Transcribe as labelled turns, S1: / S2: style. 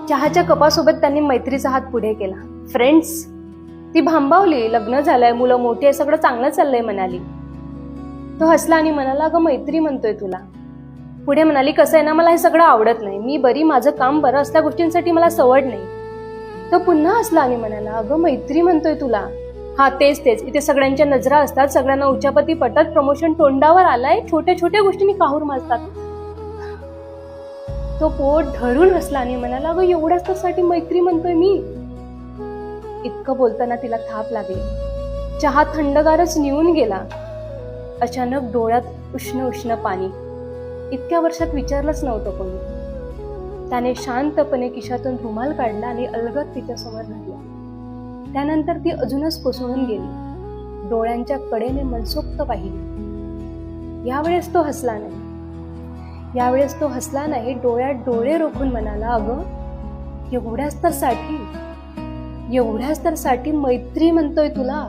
S1: चहाच्या कपासोबत त्यांनी मैत्रीचा हात पुढे केला. फ्रेंड्स. ती भांबावली. लग्न झालंय, मुलं मोठी आहे, सगळं चांगलं चाललंय म्हणाली. तो हसला आणि म्हणाला, अगं मैत्री म्हणतोय तुला. पुढे म्हणाली, कसं आहे ना, मला हे सगळं आवडत नाही, मी बरी, माझं काम बरं असल्या गोष्टींसाठी मला सवड नाही. तो पुन्हा हसला आणि म्हणाला, अगं मैत्री म्हणतोय तुला. हा तेच तेच, इथे सगळ्यांच्या नजरा असतात, सगळ्यांना उच्चापती पटत, प्रमोशन तोंडावर आलाय, छोट्या छोट्या गोष्टींनी काहूर माजतात. तो पोट धरून हसला आणि म्हणाला, अगं एवढ्याच त्यासाठी मैत्री म्हणतोय मी. इतकं बोलताना तिला थाप लागली. चहा थंडगारच निघून गेला. अचानक डोळ्यात उष्ण उष्ण पाणी. इतक्या वर्षात विचारलंच नव्हतं कोणी. त्याने शांतपणे खिशातून रुमाल काढला आणि अलगद तिच्या समोर राहिला. त्यानंतर ती अजूनच कोसळून गेली. डोळ्यांच्या कडेने मनसोक्त पाहिली. यावेळेस तो हसला नाही. डोळ्यात डोळे रोखून म्हणाला, अगं एवढ्याच तर साठी मैत्री म्हणतोय तुला.